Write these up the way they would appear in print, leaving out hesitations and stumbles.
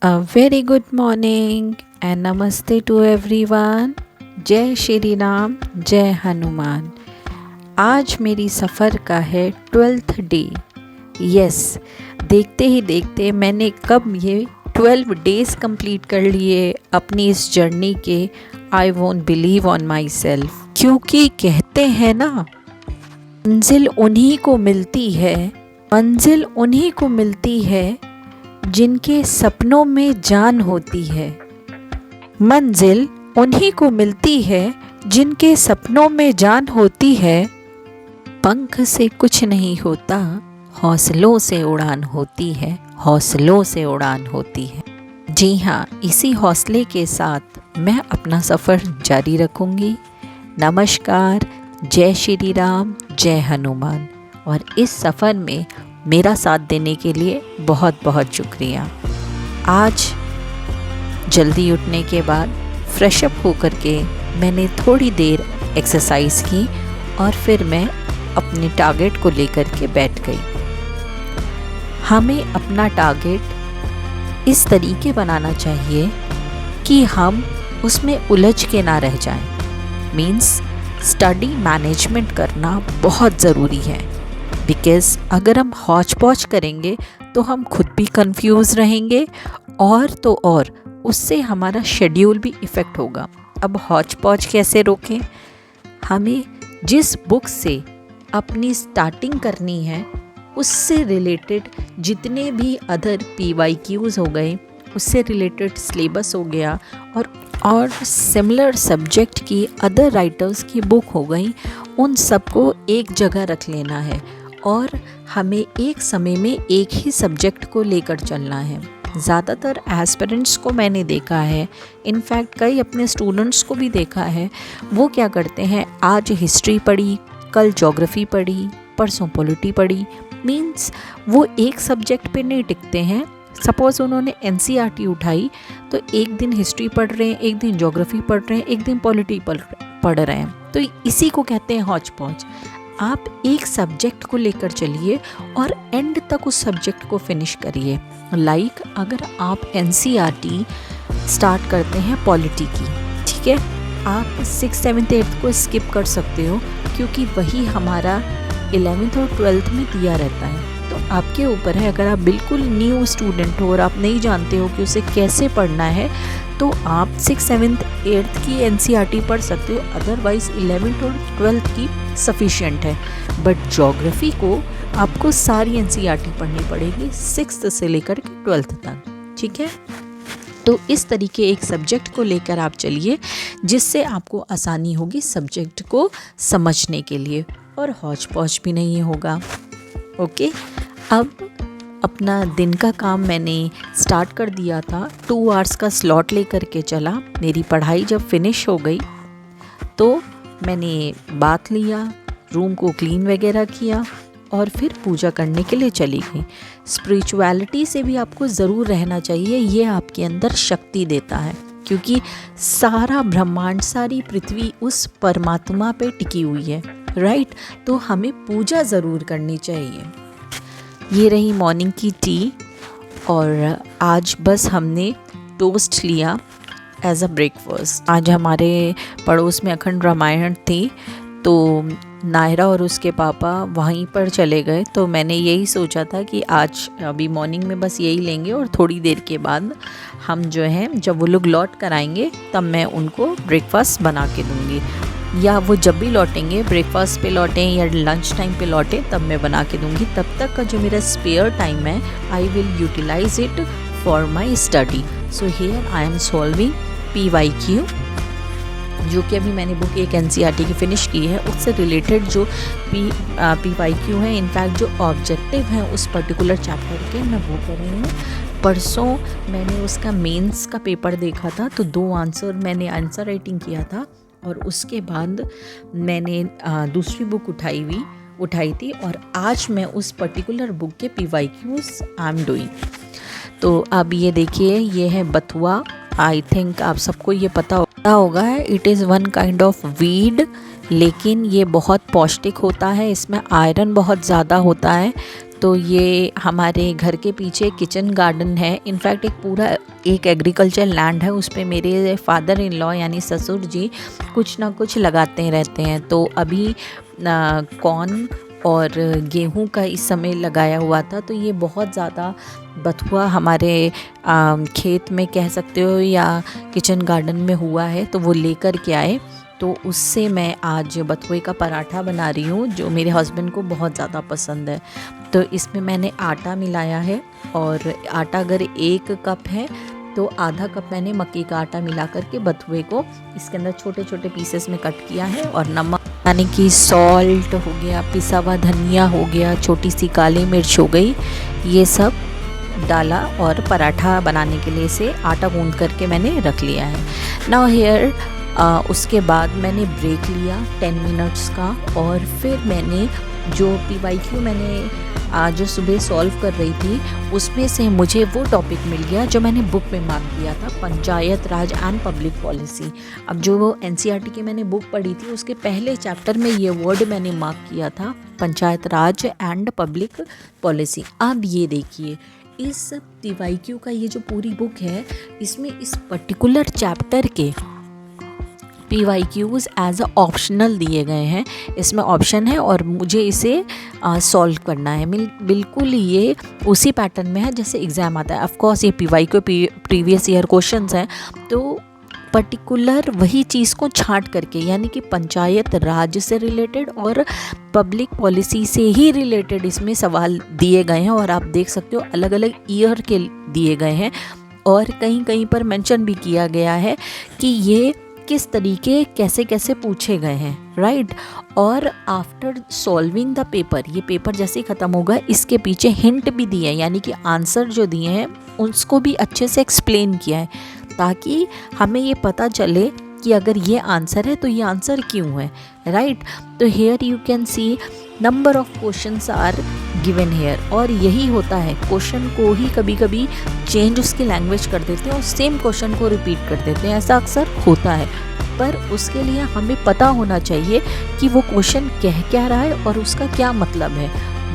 A very good morning and namaste to everyone. जय श्री राम, जय हनुमान। आज मेरी सफ़र का है 12th डे। यस, देखते ही देखते मैंने कब ये 12 डेज़ कंप्लीट कर लिए अपनी इस जर्नी के। I won't believe on my self, क्योंकि कहते हैं ना, मंजिल उन्हीं को मिलती है, मंजिल उन्हीं को मिलती है जिनके सपनों में जान होती है। मंजिल उन्हीं को मिलती है जिनके सपनों में जान होती है। पंख से कुछ नहीं होता, हौसलों से उड़ान होती है, हौसलों से उड़ान होती है। जी हाँ, इसी हौसले के साथ मैं अपना सफ़र जारी रखूँगी। नमस्कार, जय श्री राम, जय हनुमान। और इस सफ़र में मेरा साथ देने के लिए बहुत बहुत शुक्रिया। आज जल्दी उठने के बाद फ्रेश अप होकर के मैंने थोड़ी देर एक्सरसाइज की और फिर मैं अपने टारगेट को लेकर के बैठ गई। हमें अपना टारगेट इस तरीके बनाना चाहिए कि हम उसमें उलझ के ना रह जाएं। मीन्स स्टडी मैनेजमेंट करना बहुत ज़रूरी है। बिकॉज़ अगर हम हौच पौच करेंगे तो हम खुद भी कंफ्यूज रहेंगे और तो और उससे हमारा शेड्यूल भी इफ़ेक्ट होगा। अब हौच पौच कैसे रोकें? हमें जिस बुक से अपनी स्टार्टिंग करनी है उससे रिलेटेड जितने भी अदर PYQs हो गए, उससे रिलेटेड सिलेबस हो गया और सिमिलर सब्जेक्ट की अदर राइटर्स की बुक हो गई, उन सबको एक जगह रख लेना है और हमें एक समय में एक ही सब्जेक्ट को लेकर चलना है। ज़्यादातर एस्पिरेंट्स को मैंने देखा है, इनफैक्ट कई अपने स्टूडेंट्स को भी देखा है, वो क्या करते हैं, आज हिस्ट्री पढ़ी, कल ज्योग्राफी पढ़ी, परसों पॉलिटी पढ़ी। मीन्स वो एक सब्जेक्ट पे नहीं टिकते हैं। सपोज़ उन्होंने NCERT उठाई तो एक दिन हिस्ट्री पढ़ रहे हैं, एक दिन ज्योग्राफी पढ़ रहे हैं, एक दिन पॉलिटी पढ़ रहे हैं। तो इसी को कहते हैं हौच पौच। आप एक सब्जेक्ट को लेकर चलिए और एंड तक उस सब्जेक्ट को फिनिश करिए। लाइक अगर आप NCERT स्टार्ट करते हैं पॉलिटी की, ठीक है, आप 6th 7th 8th को स्किप कर सकते हो क्योंकि वही हमारा 11th और 12th में दिया रहता है। तो आपके ऊपर है, अगर आप बिल्कुल न्यू स्टूडेंट हो और आप नहीं जानते हो कि उसे कैसे पढ़ना है तो आप 6th 7th 8th की NCERT पढ़ सकते हो, अदरवाइज़ 11th और 12th की सफिशिएंट है। बट ज्योग्राफी को आपको सारी NCERT पढ़नी पड़ेगी 6th से लेकर के 12th तक, ठीक है। तो इस तरीके एक सब्जेक्ट को लेकर आप चलिए जिससे आपको आसानी होगी सब्जेक्ट को समझने के लिए और हौच पौच भी नहीं होगा। ओके, अब अपना दिन का काम मैंने स्टार्ट कर दिया था। 2 आवर्स का स्लॉट लेकर के चला। मेरी पढ़ाई जब फिनिश हो गई तो मैंने बात लिया, रूम को क्लीन वगैरह किया और फिर पूजा करने के लिए चली गई। स्पिरिचुअलिटी से भी आपको ज़रूर रहना चाहिए, ये आपके अंदर शक्ति देता है क्योंकि सारा ब्रह्मांड, सारी पृथ्वी उस परमात्मा पे टिकी हुई है, राइट। तो हमें पूजा ज़रूर करनी चाहिए। ये रही मॉर्निंग की टी और आज बस हमने टोस्ट लिया एज अ ब्रेकफास्ट। आज हमारे पड़ोस में अखंड रामायण थी तो नायरा और उसके पापा वहीं पर चले गए, तो मैंने यही सोचा था कि आज अभी मॉर्निंग में बस यही लेंगे और थोड़ी देर के बाद हम जो है, जब वो लोग लौट कर आएंगे तब मैं उनको ब्रेकफास्ट बना के दूँगी, या वो जब भी लौटेंगे, ब्रेकफास्ट पे लौटें या लंच टाइम पे लौटें, तब मैं बना के दूँगी। तब तक का जो मेरा स्पेयर टाइम है, I will utilize it for my study. So here I am solving PYQ, जो कि अभी मैंने बुक एक NCERT की फ़िनिश की है, उससे रिलेटेड जो PYQ है, इनफैक्ट जो ऑब्जेक्टिव हैं उस पर्टिकुलर चैप्टर के, मैं वो कर रही हूँ। परसों मैंने उसका मेंस का पेपर देखा था तो 2 आंसर मैंने आंसर राइटिंग किया था और उसके बाद मैंने दूसरी बुक उठाई थी और आज मैं उस पर्टिकुलर बुक के PYQs आई एम डूइंग। तो अब ये देखिए, ये है बथुआ। आई थिंक आप सबको ये पता होगा है, it is one kind of weed, लेकिन ये बहुत पौष्टिक होता है, इसमें आयरन बहुत ज़्यादा होता है। तो ये हमारे घर के पीछे किचन गार्डन है। इनफैक्ट एक पूरा एक एग्रीकल्चर लैंड है, उस पे मेरे फादर इन लॉ यानी ससुर जी कुछ ना कुछ लगाते रहते हैं। तो अभी कॉर्न और गेहूं का इस समय लगाया हुआ था, तो ये बहुत ज़्यादा बथुआ हमारे खेत में कह सकते हो या किचन गार्डन में हुआ है, तो वो लेकर के आए। तो उससे मैं आज बथुए का पराठा बना रही हूँ, जो मेरे हस्बैंड को बहुत ज़्यादा पसंद है। तो इसमें मैंने आटा मिलाया है, और आटा अगर 1 कप है तो आधा कप मैंने मक्की का आटा मिला करके बथुए को इसके अंदर छोटे छोटे पीसेस में कट किया है। और नमक यानी कि सॉल्ट हो गया, पिसा हुआ धनिया हो गया, छोटी सी काली मिर्च हो गई, ये सब डाला और पराठा बनाने के लिए से आटा गूंद करके मैंने रख लिया है। नाउ हेयर उसके बाद मैंने ब्रेक लिया 10 मिनट्स का, और फिर मैंने जो PYQ मैंने जो सुबह सॉल्व कर रही थी उसमें से मुझे वो टॉपिक मिल गया जो मैंने बुक में मार्क किया था, पंचायत राज एंड पब्लिक पॉलिसी। अब जो NCERT की मैंने बुक पढ़ी थी उसके पहले चैप्टर में ये वर्ड मैंने मार्क किया था, पंचायत राज एंड पब्लिक पॉलिसी। अब ये देखिए, इस PYQ का ये जो पूरी बुक है, इसमें इस पर्टिकुलर चैप्टर के PYQs एज अ ऑप्शनल दिए गए हैं। इसमें ऑप्शन है और मुझे इसे सॉल्व करना है। बिल्कुल ये उसी पैटर्न में है जैसे एग्ज़ाम आता है। ऑफ कोर्स ये PYQ प्रीवियस ईयर क्वेश्चंस हैं, तो पर्टिकुलर वही चीज़ को छांट करके, यानी कि पंचायत राज से रिलेटेड और पब्लिक पॉलिसी से ही रिलेटेड इसमें सवाल दिए गए हैं। और आप देख सकते हो अलग अलग ईयर के दिए गए हैं, और कहीं कहीं पर मेंशन भी किया गया है कि ये किस तरीके कैसे कैसे पूछे गए हैं, राइट। और आफ्टर सॉल्विंग द पेपर, ये पेपर जैसे ही ख़त्म होगा इसके पीछे हिंट भी दिए हैं, यानी कि आंसर जो दिए हैं उसको भी अच्छे से एक्सप्लेन किया है, ताकि हमें ये पता चले कि अगर ये आंसर है तो ये आंसर क्यों है, राइट। तो here you can see number of questions are given here. और यही होता है, क्वेश्चन को ही कभी कभी चेंज उसकी लैंग्वेज कर देते हैं और सेम क्वेश्चन को रिपीट कर देते हैं, ऐसा अक्सर होता है। पर उसके लिए हमें पता होना चाहिए कि वो क्वेश्चन कह क्या रहा है और उसका क्या मतलब है।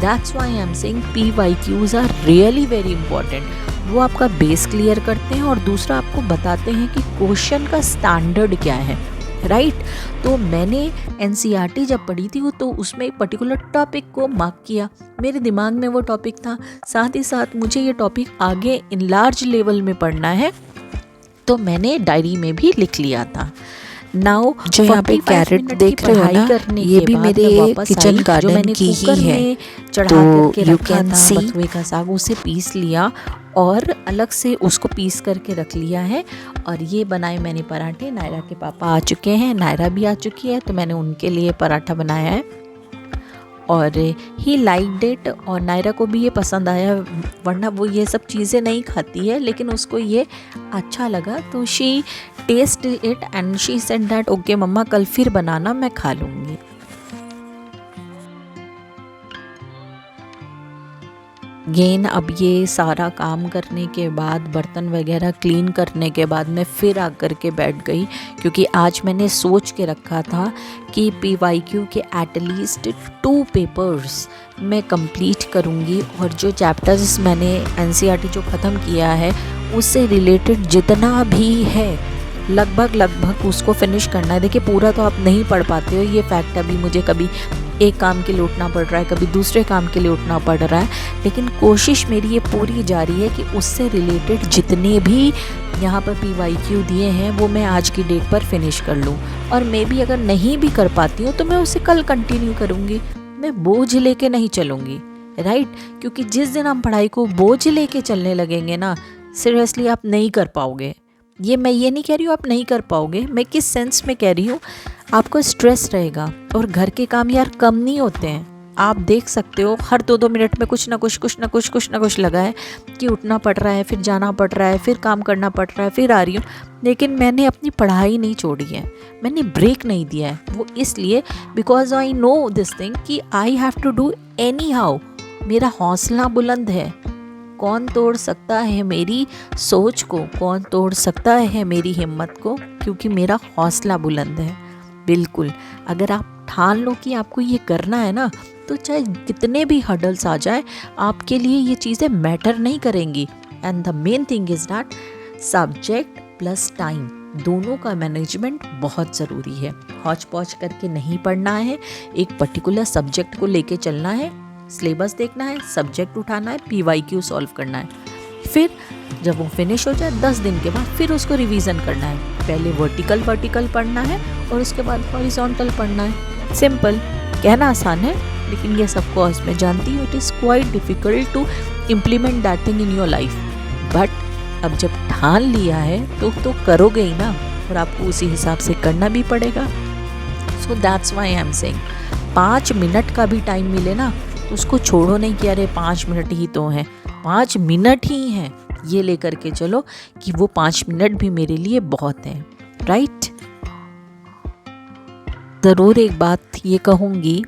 That's why I am saying PYQs are really very important. वो आपका बेस क्लियर करते हैं और दूसरा आपको बताते हैं कि क्वेश्चन का स्टैंडर्ड क्या है, राइट। तो मैंने NCERT जब पढ़ी थी तो उसमें एक पर्टिकुलर टॉपिक को मार्क किया, मेरे दिमाग में वो टॉपिक था, साथ ही साथ मुझे ये टॉपिक आगे इन लार्ज लेवल में पढ़ना है, तो मैंने डायरी में भी लिख लिया था। नाउ जो यहाँ पे कैरेट देख रहे हो ना, ये भी मेरे किचन गार्डन की ही है। चढ़ा करके रखा था बथुए का साग, उसे पीस लिया और अलग से उसको पीस करके रख लिया है। और ये बनाए मैंने पराठे। नायरा के पापा आ चुके हैं, नायरा भी आ चुकी है, तो मैंने उनके लिए पराठा बनाया है और ही लाइक्ड इट। और नायरा को भी ये पसंद आया, वरना वो ये सब चीज़ें नहीं खाती है, लेकिन उसको ये अच्छा लगा, तो she test it and she said that okay मम्मा कल फिर बनाना, मैं खा लूँगी। अगेन अब ये सारा काम करने के बाद, बर्तन वगैरह क्लीन करने के बाद मैं फिर आकर के बैठ गई, क्योंकि आज मैंने सोच के रखा था कि PYQ के एटलीस्ट 2 पेपर्स मैं कंप्लीट करूँगी। और जो चैप्टर्स मैंने NCERT जो ख़त्म किया है उससे रिलेटेड जितना भी है लगभग उसको फिनिश करना है। देखिए पूरा तो आप नहीं पढ़ पाते हो, ये फैक्ट। अभी मुझे कभी एक काम के लिए उठना पड़ रहा है, कभी दूसरे काम के लिए उठना पड़ रहा है, लेकिन कोशिश मेरी ये पूरी जारी है कि उससे रिलेटेड जितने भी यहाँ पर PYQ दिए हैं वो मैं आज की डेट पर फिनिश कर लूँ। और मे बी अगर नहीं भी कर पाती हूँ तो मैं उसे कल कंटिन्यू करूँगी, मैं बोझ लेके नहीं चलूँगी, राइट। क्योंकि जिस दिन हम पढ़ाई को बोझ लेके चलने लगेंगे ना, सीरियसली आप नहीं कर पाओगे। मैं ये नहीं कह रही हूँ आप नहीं कर पाओगे, मैं किस सेंस में कह रही हूँ, आपको स्ट्रेस रहेगा। और घर के काम यार कम नहीं होते हैं, आप देख सकते हो हर 2-2 मिनट में कुछ ना कुछ लगा है कि उठना पड़ रहा है, फिर जाना पड़ रहा है, फिर काम करना पड़ रहा है, फिर आ रही हूँ। लेकिन मैंने अपनी पढ़ाई नहीं छोड़ी है, मैंने ब्रेक नहीं दिया है। वो इसलिए because I know this thing कि I have to do anyhow. मेरा हौसला बुलंद है, कौन तोड़ सकता है मेरी सोच को, कौन तोड़ सकता है मेरी हिम्मत को, क्योंकि मेरा हौसला बुलंद है। बिल्कुल अगर आप ठान लो कि आपको ये करना है ना, तो चाहे कितने भी हर्डल्स आ जाए, आपके लिए ये चीज़ें मैटर नहीं करेंगी। And the main thing is that subject plus time दोनों का मैनेजमेंट बहुत ज़रूरी है। हौच पौच करके नहीं पढ़ना है, एक पर्टिकुलर सब्जेक्ट को लेके चलना है, सिलेबस देखना है, सब्जेक्ट उठाना है, PYQ सॉल्व करना है, फिर जब वो फिनिश हो जाए 10 दिन के बाद फिर उसको रिवीजन करना है। पहले वर्टिकल पढ़ना है और उसके बाद हॉरिजॉन्टल पढ़ना है। सिंपल, कहना आसान है, लेकिन ये सब कोर्स मैं जानती हूँ it is quite difficult to implement that thing in your life. But अब जब ठान लिया है तो करोगे ही ना, और आपको उसी हिसाब से करना भी पड़ेगा। So that's why I am saying 5 minute का भी टाइम मिले ना तो उसको छोड़ो नहीं कि अरे 5 मिनट ही तो हैं, 5 मिनट ही हैं, ये लेकर के चलो कि वो 5 मिनट भी मेरे लिए बहुत हैं, राइट। ज़रूर एक बात ये कहूँगी,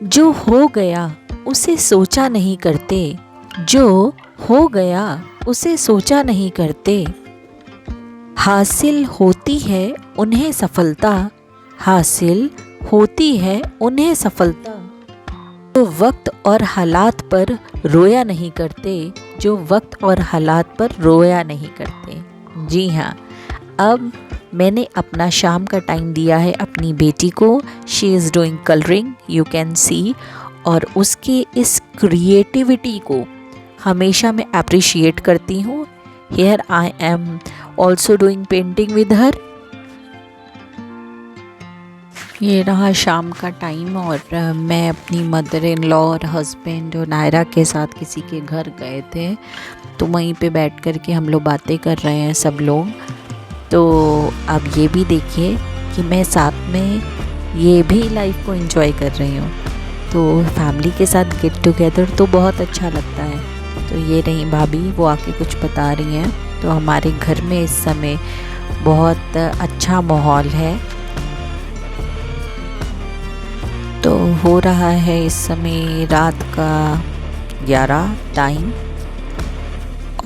जो हो गया उसे सोचा नहीं करते, जो हो गया उसे सोचा नहीं करते, हासिल होती है उन्हें सफलता, हासिल होती है उन्हें सफलता, जो वक्त और हालात पर रोया नहीं करते, जो वक्त और हालात पर रोया नहीं करते। जी हाँ, अब मैंने अपना शाम का टाइम दिया है अपनी बेटी को। She is doing colouring, you can सी, और उसके इस क्रिएटिविटी को हमेशा मैं अप्रिशिएट करती हूँ। Here I am also doing painting with her. ये रहा शाम का टाइम और मैं अपनी मदर इन लॉ और हस्बैंड और नायरा के साथ किसी के घर गए थे, तो वहीं पे बैठ कर के हम लोग बातें कर रहे हैं सब लोग। तो अब ये भी देखिए कि मैं साथ में ये भी लाइफ को एंजॉय कर रही हूँ, तो फैमिली के साथ गेट टुगेदर तो बहुत अच्छा लगता है। तो ये रही भाभी, वो आके कुछ बता रही हैं। तो हमारे घर में इस समय बहुत अच्छा माहौल है। तो हो रहा है इस समय रात का 11 टाइम,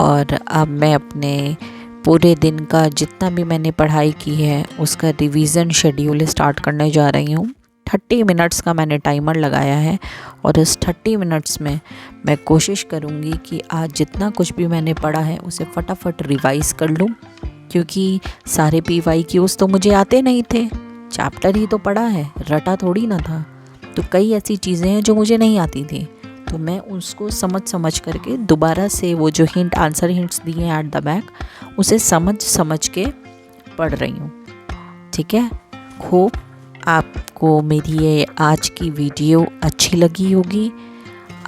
और अब मैं अपने पूरे दिन का जितना भी मैंने पढ़ाई की है उसका रिवीजन शेड्यूल स्टार्ट करने जा रही हूँ। 30 मिनट्स का मैंने टाइमर लगाया है और इस 30 मिनट्स में मैं कोशिश करूँगी कि आज जितना कुछ भी मैंने पढ़ा है उसे फटाफट रिवाइज़ कर लूँ, क्योंकि सारे PYQs तो मुझे आते नहीं थे, चैप्टर ही तो पढ़ा है, रटा थोड़ी ना था। तो कई ऐसी चीज़ें हैं जो मुझे नहीं आती थी, तो मैं उसको समझ करके दोबारा से वो जो आंसर हिंट्स दिए हैं एट द बैक उसे समझ के पढ़ रही हूँ। ठीक है, होप आपको मेरी ये आज की वीडियो अच्छी लगी होगी,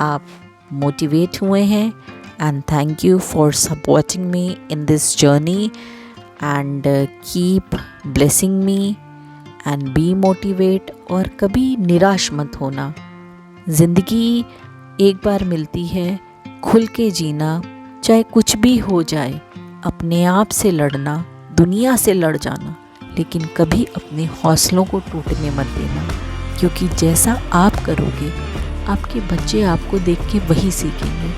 आप मोटिवेट हुए हैं, and thank you for supporting me in this journey and keep blessing me and be motivate. और कभी निराश मत होना, ज़िंदगी एक बार मिलती है, खुल के जीना, चाहे कुछ भी हो जाए, अपने आप से लड़ना, दुनिया से लड़ जाना, लेकिन कभी अपने हौसलों को टूटने मत देना, क्योंकि जैसा आप करोगे आपके बच्चे आपको देख के वही सीखेंगे।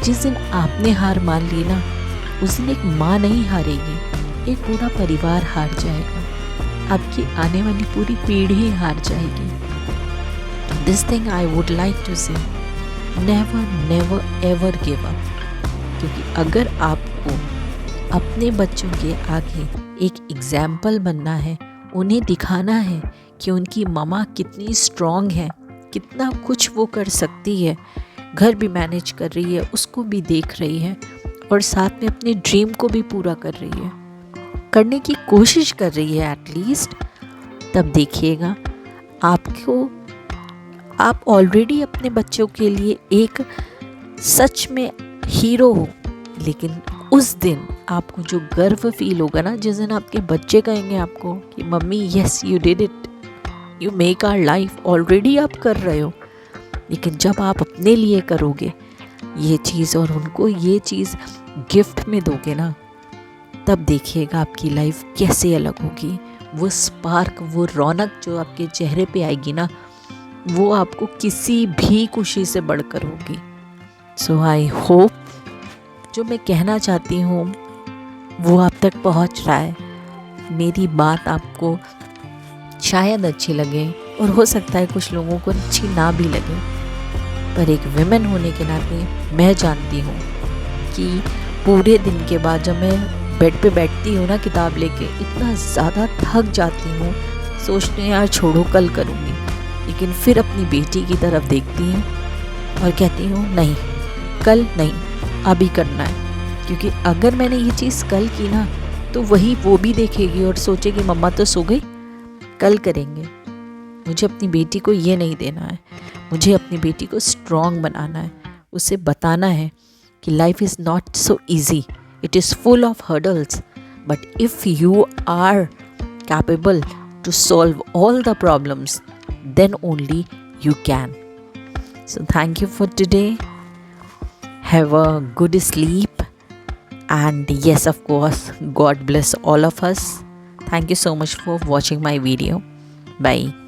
जिस दिन आपने हार मान ली ना, उस दिन एक माँ नहीं हारेगी, एक पूरा परिवार हार जाएगा, आपकी आने वाली पूरी पीढ़ी हार जाएगी। This thing I would like to say, never ever give up, क्योंकि अगर आपको अपने बच्चों के आगे एक एग्जाम्पल बनना है, उन्हें दिखाना है कि उनकी मम्मा कितनी स्ट्रॉन्ग है, कितना कुछ वो कर सकती है, घर भी मैनेज कर रही है, उसको भी देख रही है और साथ में अपने ड्रीम को भी पूरा कर रही है, करने की कोशिश कर रही है एटलीस्ट, तब देखिएगा आप ऑलरेडी अपने बच्चों के लिए एक सच में हीरो हो। लेकिन उस दिन आपको जो गर्व फील होगा ना, जिस दिन आपके बच्चे कहेंगे आपको कि mummy yes you did it, you make our life, already आप कर रहे हो, लेकिन जब आप अपने लिए करोगे ये चीज़ और उनको ये चीज़ गिफ्ट में दोगे ना, तब देखिएगा आपकी लाइफ कैसे अलग होगी। वो स्पार्क, वो रौनक जो आपके चेहरे पे आएगी ना, वो आपको किसी भी खुशी से बढ़कर होगी। सो आई होप जो मैं कहना चाहती हूँ वो आप तक पहुँच रहा है। मेरी बात आपको शायद अच्छी लगे और हो सकता है कुछ लोगों को अच्छी ना भी लगे, पर एक विमेन होने के नाते मैं जानती हूँ कि पूरे दिन के बाद जब मैं बेड पे बैठती हूँ ना किताब लेके, इतना ज़्यादा थक जाती हूँ, सोचती हूँ यार छोड़ो कल करूँगी, लेकिन फिर अपनी बेटी की तरफ देखती हूँ और कहती हूँ नहीं, कल नहीं, अभी करना है। क्योंकि अगर मैंने ये चीज़ कल की ना तो वही वो भी देखेगी और सोचेगी मम्मा तो सो गई, कल करेंगे। मुझे अपनी बेटी को ये नहीं देना है, मुझे अपनी बेटी को स्ट्रॉन्ग बनाना है, उसे बताना है कि life is not so easy, it is full of hurdles, but if you are capable to solve all the problems then only you can. So thank you for today. Have a good sleep, and yes, of course, God bless all of us. Thank you so much for watching my video. Bye.